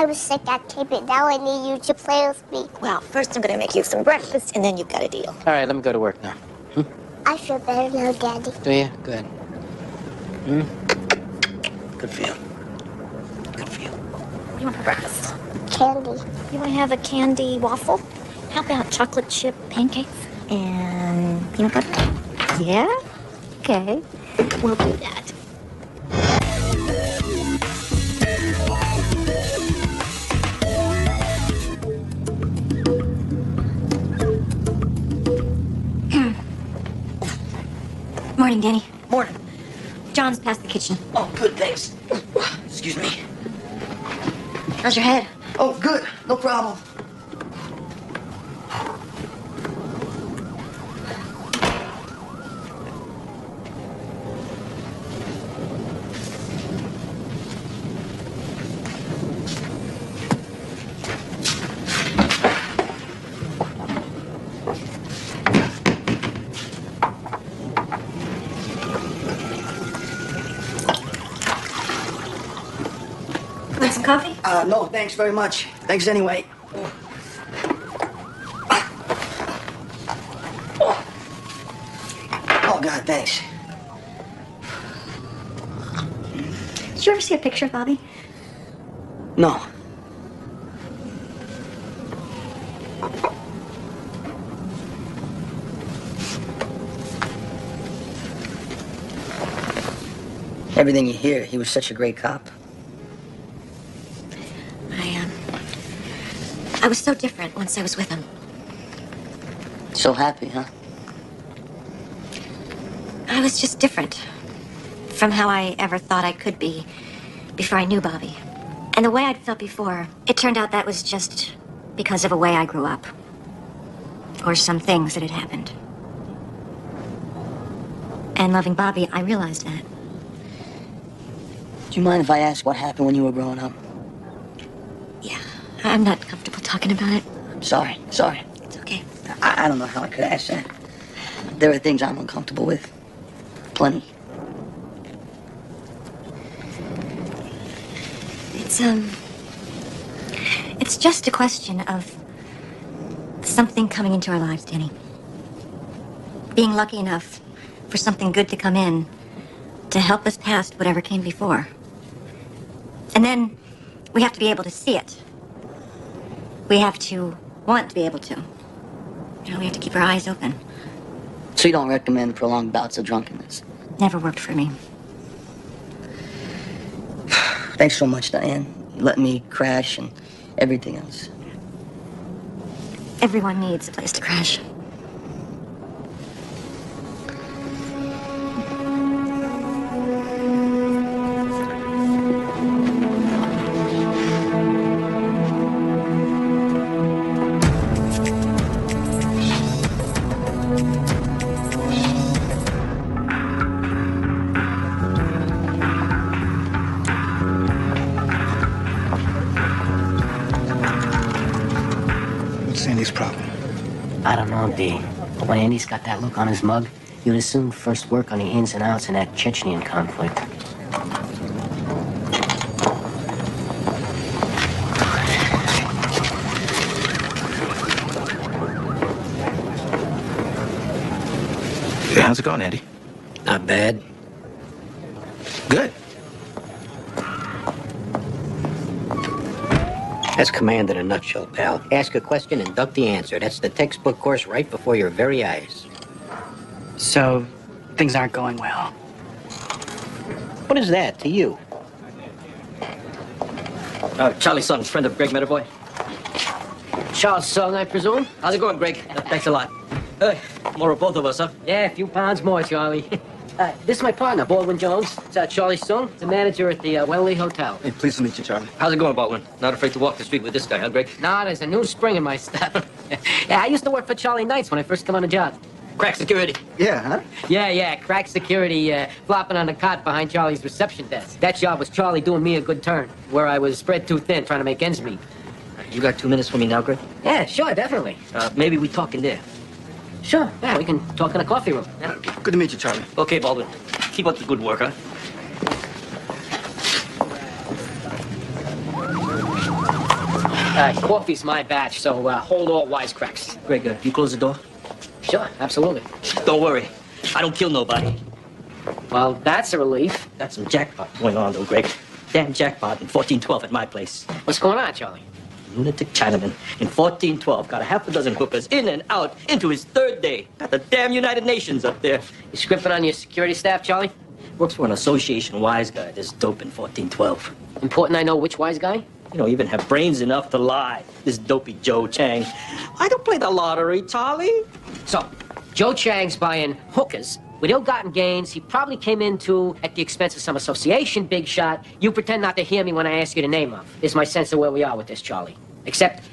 I was sick at camp, and now I need you to play with me. Well, first I'm gonna make you some breakfast, and then you've got a deal. All right, let me go to work now. I feel better now, Daddy. Do you? Good. Good for you. Good for you. What do you want for breakfast? Candy. You want to have a candy waffle? How about chocolate chip pancakes and peanut butter? Yeah? Okay. We'll do that. Morning, Danny. Morning. John's past the kitchen. Oh, good, thanks. Excuse me. How's your head? Oh, good. No problem. Want some coffee? No, thanks very much. Thanks anyway. Oh, God, thanks. Did you ever see a picture of Bobby? No. Everything you hear, he was such a great cop. I was so different once I was with him. So happy, huh? I was just different from how I ever thought I could be before I knew Bobby. And the way I'd felt before, it turned out that was just because of a way I grew up. Or some things that had happened. And loving Bobby, I realized that. Do you mind if I ask what happened when you were growing up? Yeah, I'm not comfortable talking about it. Sorry. It's okay. I don't know how I could ask that. There are things I'm uncomfortable with. Plenty. It's just a question of something coming into our lives, Danny. Being lucky enough for something good to come in to help us past whatever came before. And then we have to be able to see it. We have to want to be able to. You know, we have to keep our eyes open. So you don't recommend prolonged bouts of drunkenness? Never worked for me. Thanks so much, Diane. You let me crash and everything else. Everyone needs a place to crash. Sandy's problem? I don't know, D. But when Andy's got that look on his mug, you'd assume first work on the ins and outs in that Chechenian conflict. Yeah, how's it going, Andy? Not bad. Good. That's command in a nutshell, pal. Ask a question and duck the answer. That's the textbook course right before your very eyes. So, things aren't going well. What is that to you? Charlie Sung, friend of Greg Metterboy. Charles Sung, I presume? How's it going, Greg? Thanks a lot. More of both of us, huh? Yeah, a few pounds more, Charlie. This is my partner, Baldwin Jones. It's Charlie Sung, the manager at the Wellesley Hotel. Hey, pleased to meet you, Charlie. How's it going, Baldwin? Not afraid to walk the street with this guy, huh, Greg? No, there's a new spring in my step. Yeah, I used to work for Charlie Knights when I first came on the job. Crack security. Yeah, huh? Yeah, crack security, flopping on the cot behind Charlie's reception desk. That job was Charlie doing me a good turn, where I was spread too thin trying to make ends meet. You got 2 minutes for me now, Greg? Yeah, sure, definitely. Maybe we talk in there. Sure, yeah, we can talk in the coffee room. Yeah. Good to meet you, Charlie. Okay, Baldwin. Keep up the good work, huh? Coffee's my batch, so hold all wisecracks. Greg, you close the door? Sure, absolutely. Don't worry. I don't kill nobody. Well, that's a relief. That's some jackpot going on, though, Greg. Damn jackpot in 1412 at my place. What's going on, Charlie? Lunatic Chinaman in 1412 got a half a dozen hookers in and out into his third day. Got the damn United Nations up there. You scrimping on your security staff, Charlie? Works for an association wise guy. This dope in 1412. Important I know which wise guy? You don't even have brains enough to lie. This dopey Joe Chang. I don't play the lottery, Charlie. So, Joe Chang's buying hookers with ill-gotten gains he probably came into at the expense of some association big shot. You pretend not to hear me when I ask you the name of. Is my sense of where we are with this, Charlie. Except,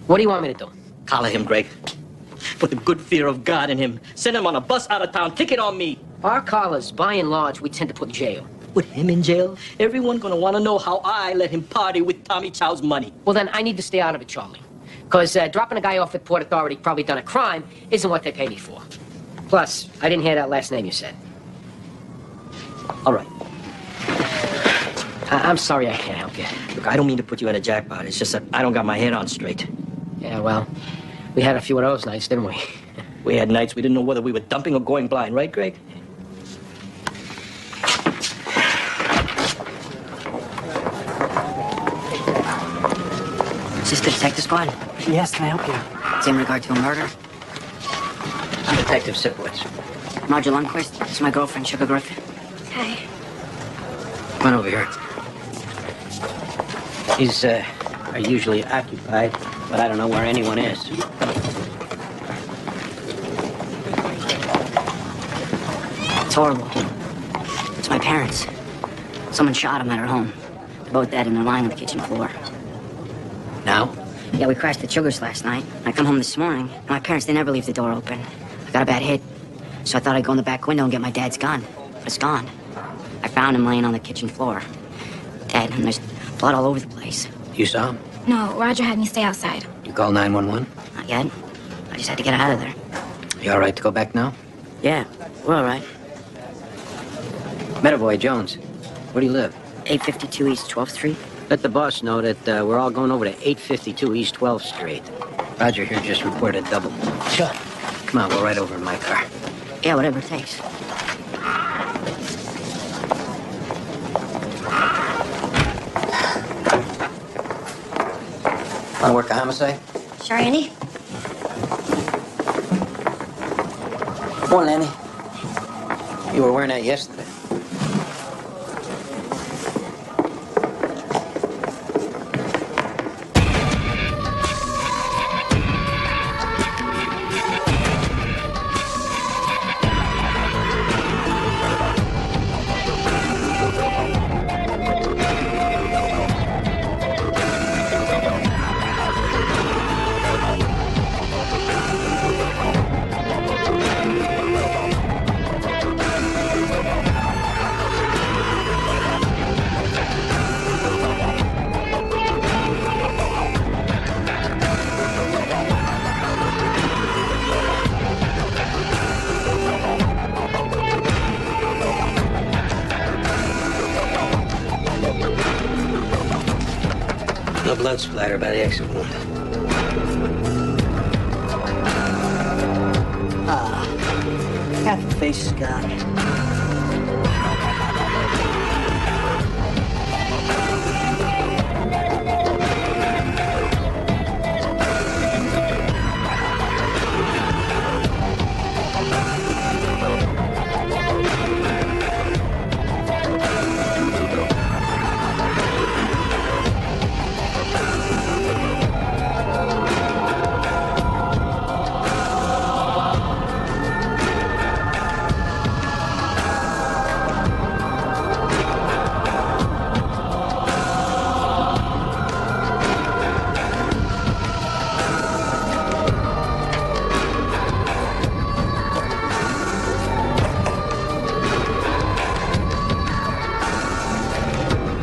what do you want me to do? Collar him, Greg. Put the good fear of God in him. Send him on a bus out of town. Kick it on me. Our collars, by and large, we tend to put in jail. With him in jail, everyone gonna want to know how I let him party with Tommy Chow's money. Well, then I need to stay out of it, Charlie. Because dropping a guy off at Port Authority probably done a crime isn't what they pay me for. Plus, I didn't hear that last name you said. All right. I'm sorry I can't help you. Look, I don't mean to put you in a jackpot. It's just that I don't got my head on straight. Yeah, well, we had a few of those nights, didn't we? We had nights we didn't know whether we were dumping or going blind, right, Greg? Is this the detective squad? Yes, can I help you? It's in regard to a murder. I'm Detective Sipowicz. Roger Lundquist. This is my girlfriend, Sugar Griffin. Hi. Come on over here. He's are usually occupied, but I don't know where anyone is. It's horrible. It's my parents. Someone shot them at her home. They're both dead and they're lying on the kitchen floor. Now? Yeah, we crashed at Sugar's last night. I come home this morning, and my parents, they never leave the door open. I got a bad hit, so I thought I'd go in the back window and get my dad's gun. But it's gone. I found him laying on the kitchen floor. Dead, and there's blood all over the place. You saw him? No, Roger had me stay outside. You call 911? Not yet. I just had to get out of there. You all right to go back now? Yeah, we're all right. Meadowboy Jones, where do you live? 852 East 12th Street. Let the boss know that we're all going over to 852 East 12th Street. Roger here just reported a double. Sure. Come on, we'll ride over in my car. Yeah, whatever it takes. Want to work a homicide? Sure, Andy? Morning, Annie. You were wearing that yesterday. No blood splatter by the exit wound. Half the face is gone.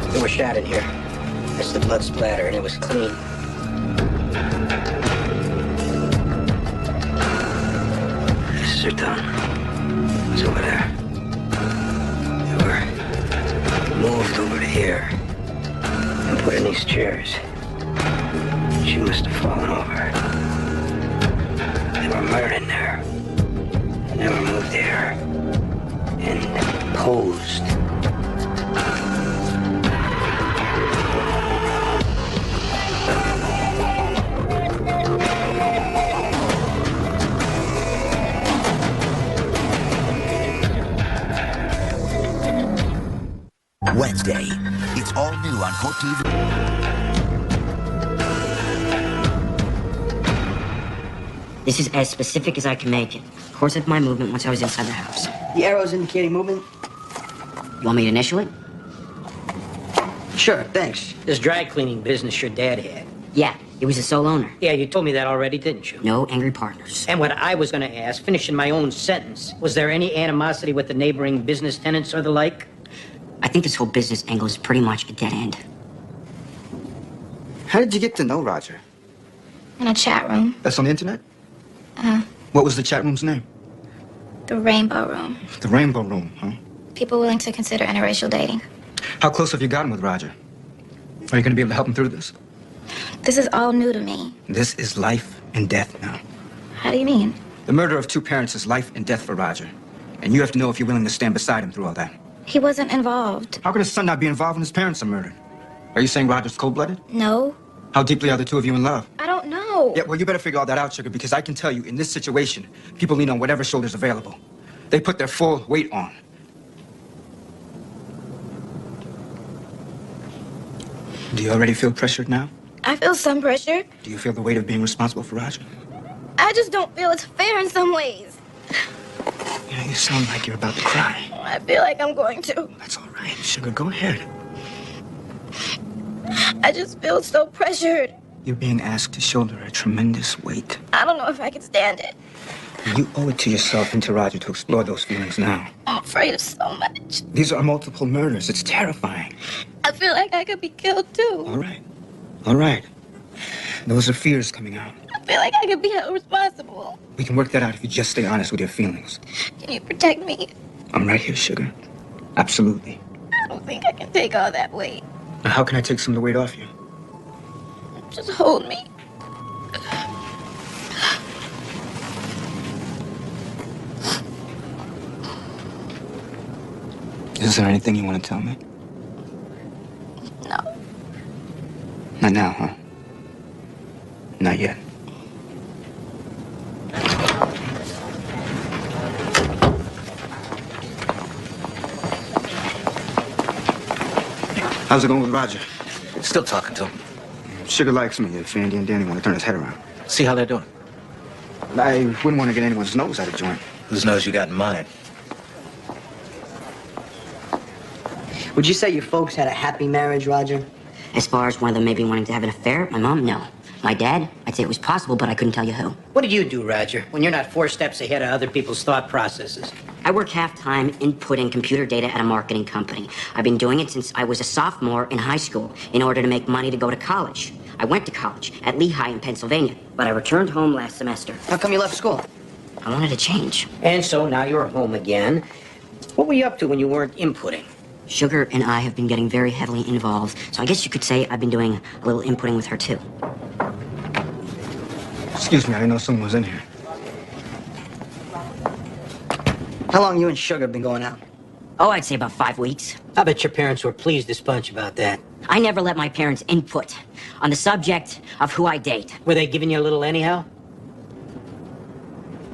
There was shot in here. That's the blood splatter, and it was clean. This is her tongue. It's over there. They were moved over to here and put in these chairs. She must have fallen over. They were murdered there. They never moved there. And posed. Wednesday. It's all new on Court TV. This is as specific as I can make it. Course of my movement once I was inside the house. The arrow's indicating movement? You want me to initial it? Sure, thanks. This dry cleaning business your dad had. Yeah, it was a sole owner. Yeah, you told me that already, didn't you? No angry partners. And what I was going to ask, finishing my own sentence, was there any animosity with the neighboring business tenants or the like? I think this whole business angle is pretty much a dead end. How did you get to know Roger? In a chat room. That's on the internet? What was the chat room's name? The Rainbow Room. The Rainbow Room, huh? People willing to consider interracial dating. How close have you gotten with Roger? Are you going to be able to help him through this? This is all new to me. This is life and death now. How do you mean? The murder of two parents is life and death for Roger. And you have to know if you're willing to stand beside him through all that. He wasn't involved. How could his son not be involved when his parents are murdered? Are you saying Roger's cold-blooded? No. How deeply are the two of you in love? I don't know. Yeah, well, you better figure all that out, Sugar, because I can tell you, in this situation, people lean on whatever shoulder's available. They put their full weight on. Do you already feel pressured now? I feel some pressure. Do you feel the weight of being responsible for Roger? I just don't feel it's fair in some ways. You know, you sound like you're about to cry. I feel like I'm going to. That's all right, Sugar, go ahead. I just feel so pressured. You're being asked to shoulder a tremendous weight. I don't know if I can stand it. You owe it to yourself and to Roger to explore those feelings now. I'm afraid of so much. These are multiple murders. It's terrifying. I feel like I could be killed too. All right. All right. Those are fears coming out. I feel like I could be held responsible. We can work that out if you just stay honest with your feelings. Can you protect me? I'm right here, Sugar. Absolutely. I don't think I can take all that weight. Now, how can I take some of the weight off you? Just hold me. Is there anything you want to tell me? No. Not now, huh? Not yet. How's it going with Roger? Still talking to him. Sugar likes me if Andy and Danny want to turn his head around. See how they're doing. I wouldn't want to get anyone's nose out of joint. Whose nose you got in mind? Would you say your folks had a happy marriage, Roger? As far as one of them maybe wanting to have an affair, my mom, no. My dad, I'd say it was possible, but I couldn't tell you who. What do you do, Roger, when you're not 4 steps ahead of other people's thought processes? I work half-time inputting computer data at a marketing company. I've been doing it since I was a sophomore in high school in order to make money to go to college. I went to college at Lehigh in Pennsylvania, but I returned home last semester. How come you left school? I wanted to change. And so now you're home again. What were you up to when you weren't inputting? Sugar and I have been getting very heavily involved, so I guess you could say I've been doing a little inputting with her, too. Excuse me, I didn't know someone was in here. How long you and Sugar been going out? Oh, I'd say about 5 weeks. I bet your parents were pleased as punch about that. I never let my parents input on the subject of who I date. Were they giving you a little anyhow?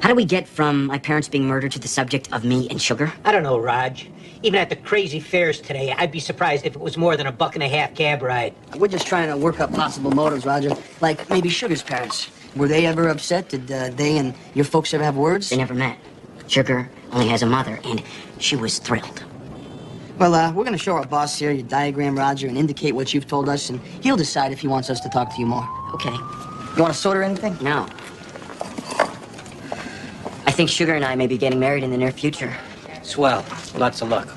How do we get from my parents being murdered to the subject of me and Sugar? I don't know, Raj. Even at the crazy fares today, I'd be surprised if it was more than $1.50 cab ride. We're just trying to work up possible motives, Roger. Like maybe Sugar's parents. Were they ever upset? Did they and your folks ever have words? They never met. Sugar only has a mother, and she was thrilled. Well, we're going to show our boss here your diagram, Roger, and indicate what you've told us, and he'll decide if he wants us to talk to you more. Okay. You want a soda or anything? No. I think Sugar and I may be getting married in the near future. Swell. Lots of luck.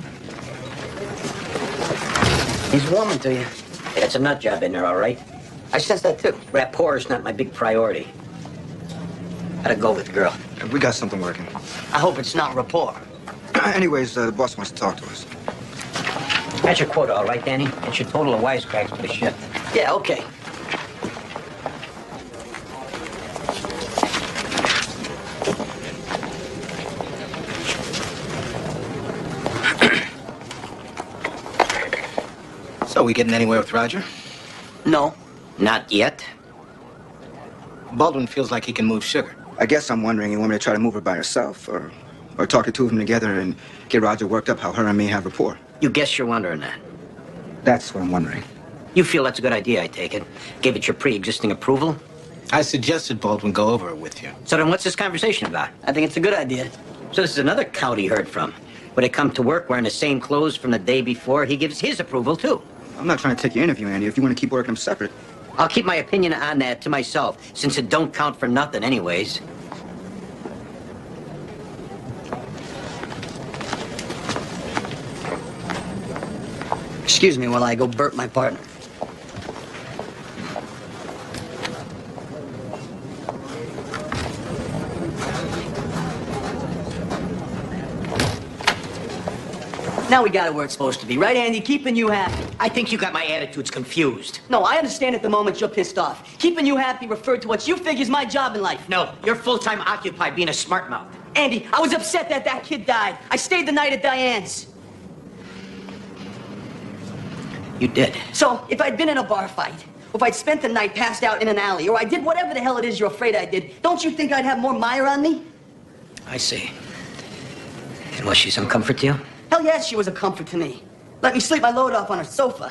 He's warming to you. Hey, that's a nut job in there, all right? I sense that, too. Rapport is not my big priority. How'd it go with the girl? We got something working. I hope it's not rapport. Anyways, the boss wants to talk to us. That's your quota, all right, Danny? It's your total of wisecracks for the shift. Yeah, okay. So, we getting anywhere with Roger? No, not yet. Baldwin feels like he can move Sugar. I guess I'm wondering, you want me to try to move her by herself, or talk the two of them together and get Roger worked up how her and me have rapport? You guess you're wondering that. That's what I'm wondering. You feel that's a good idea, I take it. Gave it your pre-existing approval? I suggested Baldwin go over it with you. So then what's this conversation about? I think it's a good idea. So this is another count he heard from. When they come to work wearing the same clothes from the day before, he gives his approval, too. I'm not trying to take your interview, Andy. If you want to keep working them separate. I'll keep my opinion on that to myself, since it don't count for nothing anyways. Excuse me while I go burp my partner. Now we got it where it's supposed to be, right, Andy? Keeping you happy. I think you got my attitudes confused. No, I understand at the moment you're pissed off. Keeping you happy referred to what you figure is my job in life. No, you're full-time occupied being a smart mouth. Andy, I was upset that that kid died. I stayed the night at Diane's. You did. So, if I'd been in a bar fight, or if I'd spent the night passed out in an alley, or I did whatever the hell it is you're afraid I did, don't you think I'd have more mire on me? I see. And was she some comfort to you? Hell yes, she was a comfort to me. Let me sleep my load off on her sofa.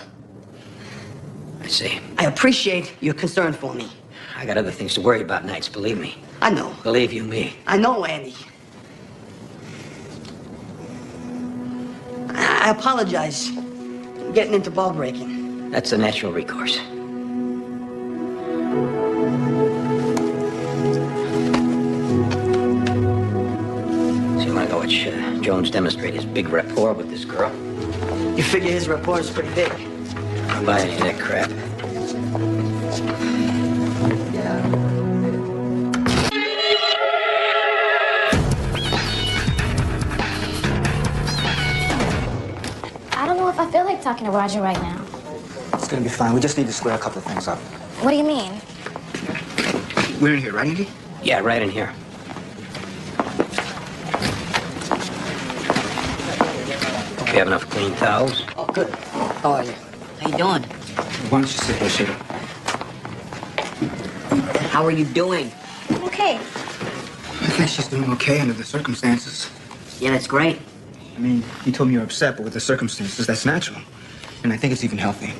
I see. I appreciate your concern for me. I got other things to worry about nights, believe me. I know. Believe you me. I know, Andy. I apologize for getting into ball breaking. That's a natural recourse. So you want to go watch Jones demonstrate his big rapport with this girl? You figure his rapport is pretty big. Don't buy any of that crap. I don't know if I feel like talking to Roger right now. It's gonna be fine. We just need to square a couple of things up. What do you mean? We're in here, right, Andy? Yeah, right in here. You have enough clean towels? Oh, good. How are you? How you doing? Why don't you sit here, Sugar? How are you doing? Okay. I think she's doing okay under the circumstances. Yeah, that's great. I mean, you told me you're upset, but with the circumstances, that's natural. And I think it's even healthy.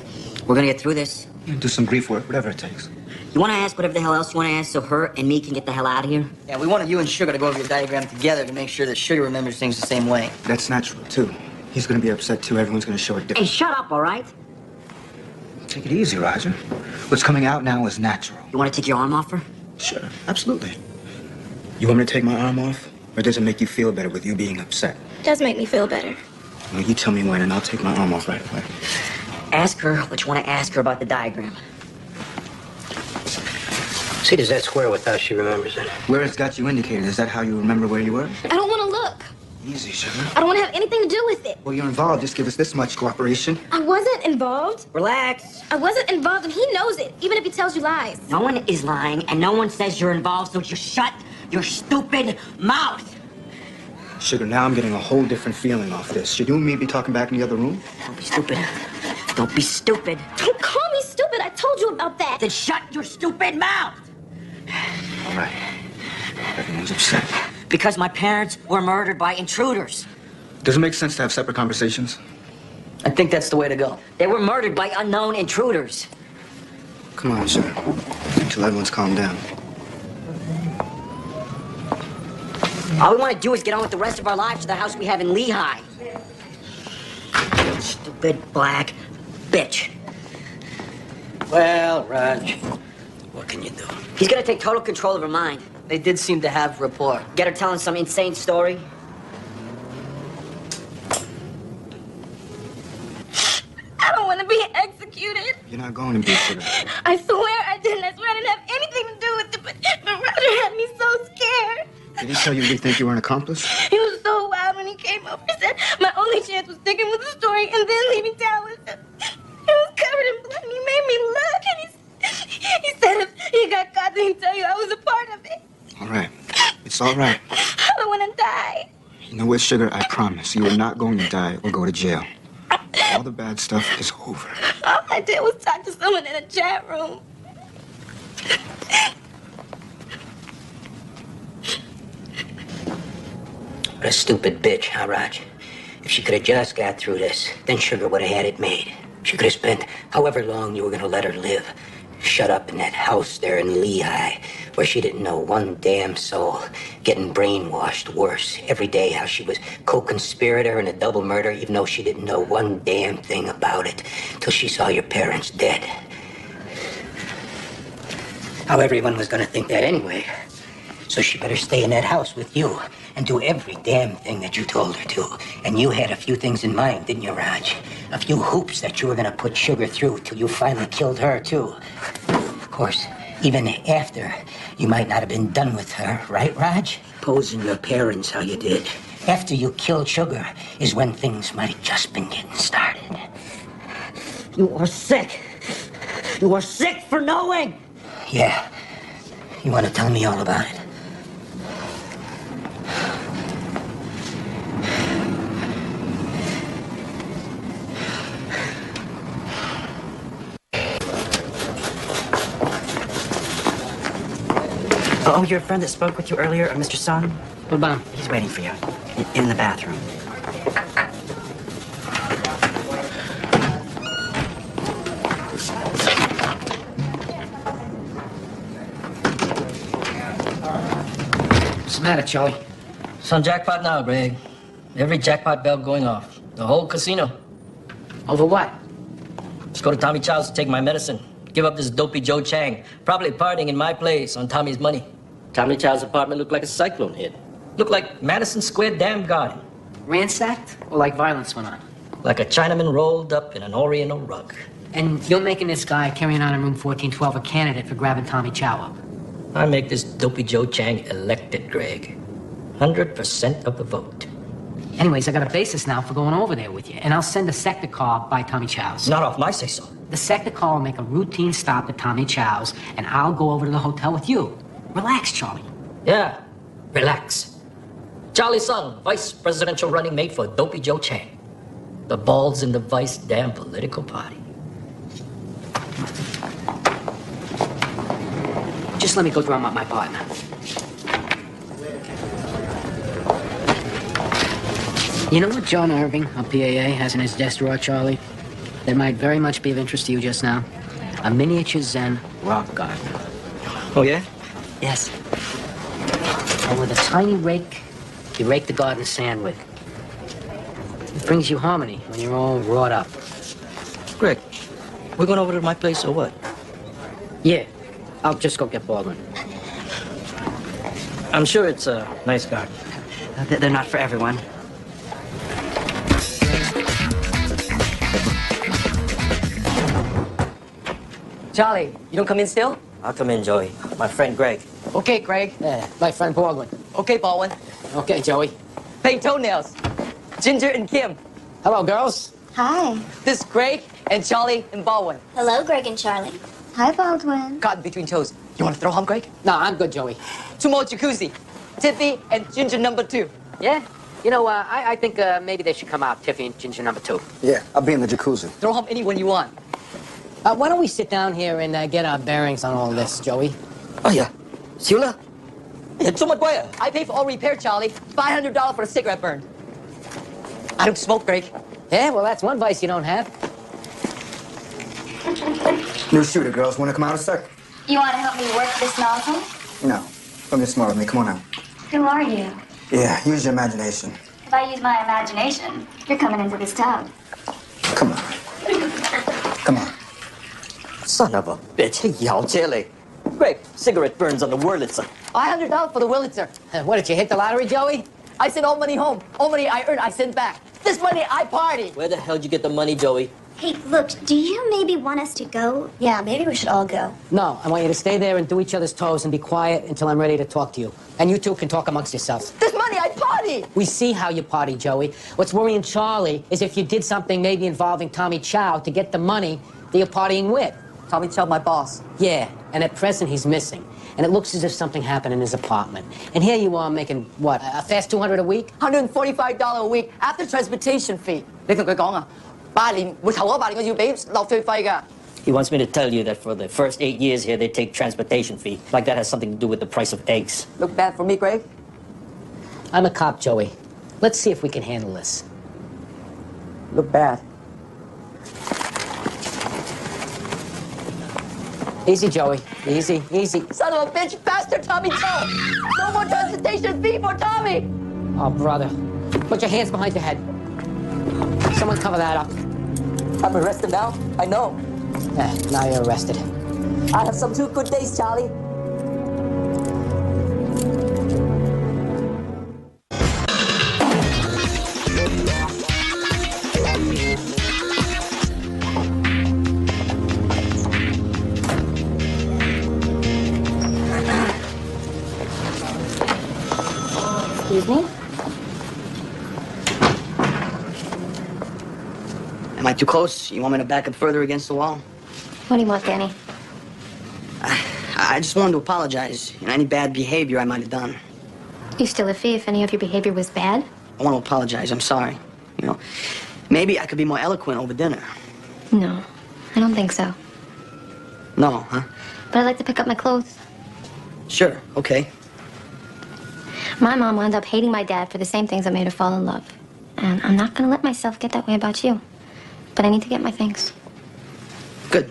We're gonna get through this. You can do some grief work, whatever it takes. You wanna ask whatever the hell else you wanna ask so her and me can get the hell out of here? Yeah, we wanted you and Sugar to go over your diagram together to make sure that Sugar remembers things the same way. That's natural, too. He's gonna be upset, too. Everyone's gonna show it Hey, different. shut up, all right? Take it easy, Roger. What's coming out now is natural. You wanna take your arm off her? Sure, absolutely. You want me to take my arm off? Or does it make you feel better with you being upset? It does make me feel better. Well, you tell me when, and I'll take my arm off right away. Ask her what you wanna ask her about the diagram. See, does that square with how she remembers it? Where it's got you indicated, is that how you remember where you were? I don't want to look. Easy, Sugar. I don't want to have anything to do with it. Well, you're involved. Just give us this much cooperation. I wasn't involved. Relax. I wasn't involved, and he knows it, even if he tells you lies. No one is lying, and no one says you're involved, so just shut your stupid mouth. Sugar, now I'm getting a whole different feeling off this. Should you and me be talking back in the other room? Don't be stupid. Don't be stupid. Don't call me stupid. I told you about that. Then shut your stupid mouth. All right. Everyone's upset. Because my parents were murdered by intruders. Does it make sense to have separate conversations? I think that's the way to go. They were murdered by unknown intruders. Come on, Sugar. Until everyone's calmed down. All we want to do is get on with the rest of our lives to the house we have in Lehigh. Stupid black bitch. Well, Raj, what can you do? He's gonna take total control of her mind. They did seem to have rapport. Get her telling some insane story. I don't want to be executed. You're not going to be, Sugar. I swear I didn't. I swear I didn't have anything to do with it, but Roger had me so scared. Did he tell you he think you were an accomplice? He was so wild when he came over. He said my only chance was sticking with the story and then leaving town with him. He was covered in blood and he made me look. And he said if he got caught, then he'd tell you I was a part of it. All right. It's all right. I don't want to die. You know what, Sugar? I promise you are not going to die or go to jail. All the bad stuff is over. All I did was talk to someone in a chat room. What a stupid bitch, huh, Raj? If she could have just got through this, then Sugar would have had it made. She could have spent however long you were going to let her live, shut up in that house there in Lehigh, where she didn't know one damn soul, getting brainwashed worse every day, how she was co-conspirator in a double murder, even though she didn't know one damn thing about it, till she saw your parents dead. How everyone was going to think that anyway. So she better stay in that house with you and do every damn thing that you told her to. And you had a few things in mind, didn't you, Raj? A few hoops that you were going to put Sugar through till you finally killed her, too. Of course, even after, you might not have been done with her, right, Raj? Posing your parents how you did. After you killed Sugar is when things might have just been getting started. You are sick. You are sick for knowing. Yeah. You want to tell me all about it? Oh, your friend that spoke with you earlier, Mr. Sun? What about him? He's waiting for you in the bathroom. What's the matter, Charlie? Some jackpot now, Greg. Every jackpot bell going off. The whole casino. Over what? Let's go to Tommy Chow's to take my medicine. Give up this dopey Joe Chang. Probably partying in my place on Tommy's money. Tommy Chow's apartment looked like a cyclone hit. Looked like Madison Square Dam Garden. Ransacked? Or like violence went on? Like a Chinaman rolled up in an Oriental rug. And you're making this guy carrying on in room 1412 a candidate for grabbing Tommy Chow up. I make this dopey Joe Chang elected, Greg. 100% of the vote. Anyways, I got a basis now for going over there with you. And I'll send a sector car by Tommy Chow's. Not off my say-so. The sector car will make a routine stop at Tommy Chow's, and I'll go over to the hotel with you. Relax, Charlie. Yeah, relax. Charlie Sun, vice presidential running mate for dopey Joe Chang. The balls in the vice damn political party. Just let me go drum up my partner. You know what John Irving of PAA has in his desk drawer, Charlie? That might very much be of interest to you just now. A miniature Zen rock garden. Oh, yeah? Yes. And with a tiny rake, you rake the garden sand with. It brings you harmony when you're all wrought up. Greg, we're going over to my place or what? Yeah. I'll just go get Baldwin. I'm sure it's a nice garden. They're not for everyone. Charlie, you don't come in still? I'll come in, Joey. My friend Greg. Okay, Greg. My friend Baldwin. Okay, Baldwin. Okay, Joey. Paint toenails. Ginger and Kim. Hello, girls. Hi. This is Greg and Charlie and Baldwin. Hello, Greg and Charlie. Hi, Baldwin. Caught in between toes. You want to throw home, Greg? No, I'm good, Joey. 2 more jacuzzi. Tiffy and Ginger number 2. Yeah? You know, I think maybe they should come out, Tiffy and Ginger number 2. Yeah, I'll be in the jacuzzi. Throw home anyone you want. Why don't we sit down here and get our bearings on all this, Joey? Oh, yeah. Sula? It's so much wire. I pay for all repair, Charlie. $500 for a cigarette burned. I don't smoke, Greg. Yeah, well, that's one vice you don't have. New shooter, girls. Want to come out a sec? You want to help me work this nozzle? No. Don't get smart with me. Come on out. Who are you? Yeah, use your imagination. If I use my imagination, you're coming into this tub. Come on. Come on. Son of a bitch. Yao Chile. Greg, cigarette burns on the Wurlitzer. $500 for the Willitzer. What, did you hit the lottery, Joey? I send all money home. All money I earn, I send back. This money, I party. Where the hell did you get the money, Joey? Hey, look, do you maybe want us to go? Yeah, maybe we should all go. No, I want you to stay there and do each other's toes and be quiet until I'm ready to talk to you. And you two can talk amongst yourselves. This money, I party. We see how you party, Joey. What's worrying Charlie is if you did something maybe involving Tommy Chow to get the money that you're partying with. Tommy Chow, my boss. Yeah, and at present he's missing. And it looks as if something happened in his apartment. And here you are making, what, a fast $200 a week? $145 a week after transportation fee. 你同佢講啊， 8年會頭嗰8年我要俾落稅費㗎。He wants me to tell you that for the first 8 years here, they take transportation fee. Like that has something to do with the price of eggs. Look bad for me, Greg. I'm a cop, Joey. Let's see if we can handle this. Look bad. Easy, Joey. Easy, easy. Son of a bitch, bastard Tommy Joe! No more transportation fee for Tommy! Oh, brother. Put your hands behind your head. Someone cover that up. I'm arrested now? I know. Now you're arrested. I have some 2 good days, Charlie. Excuse me? Am I too close? You want me to back up further against the wall? What do you want, Danny? I just wanted to apologize. Any bad behavior I might have done. You still a fee if any of your behavior was bad? I want to apologize. I'm sorry. Maybe I could be more eloquent over dinner. No, I don't think so. No, huh? But I'd like to pick up my clothes. Sure, okay. My mom wound up hating my dad for the same things that made her fall in love. And I'm not gonna let myself get that way about you. But I need to get my things. Good.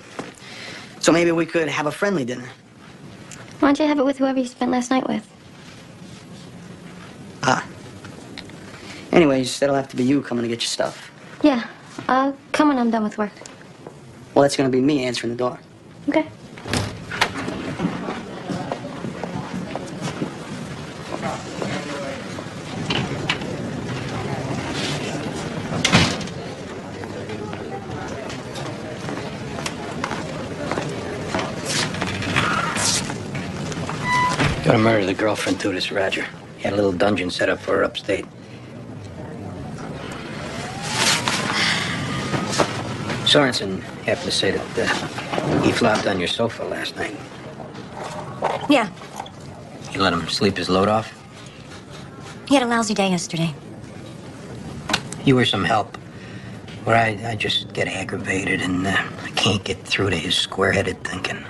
So maybe we could have a friendly dinner. Why don't you have it with whoever you spent last night with? Anyways, that'll have to be you coming to get your stuff. Yeah, I'll come when I'm done with work. Well, that's gonna be me answering the door. Okay. Gonna murder the girlfriend too, this Roger. He had a little dungeon set up for her upstate. Sorensen happened to say that he flopped on your sofa last night. Yeah, You let him sleep his load off? he had a lousy day yesterday. You were some help. Where I just get aggravated and I can't get through to his square-headed thinking.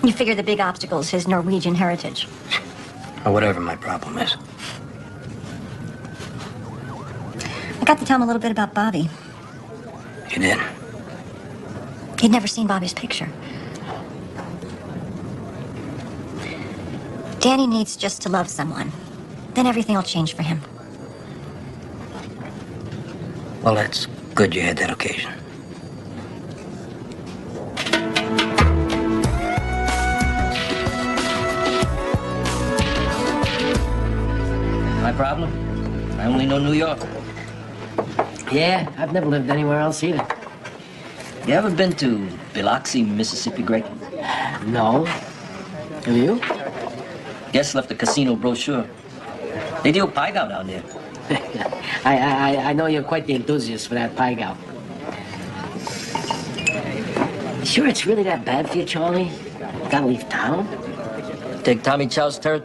You figure the big obstacle is his Norwegian heritage. Or whatever my problem is. I got to tell him a little bit about Bobby. You did? He'd never seen Bobby's picture. Danny needs just to love someone. Then everything will change for him. Well, that's good you had that occasion. My problem? I only know New York. Yeah, I've never lived anywhere else either. You ever been to Biloxi, Mississippi, Greg? No. Have you? Guest left a casino brochure. They deal pie gow down there. I know you're quite the enthusiast for that pie gow. Sure it's really that bad for you, Charlie? Gotta leave town? Take Tommy Chow's territory.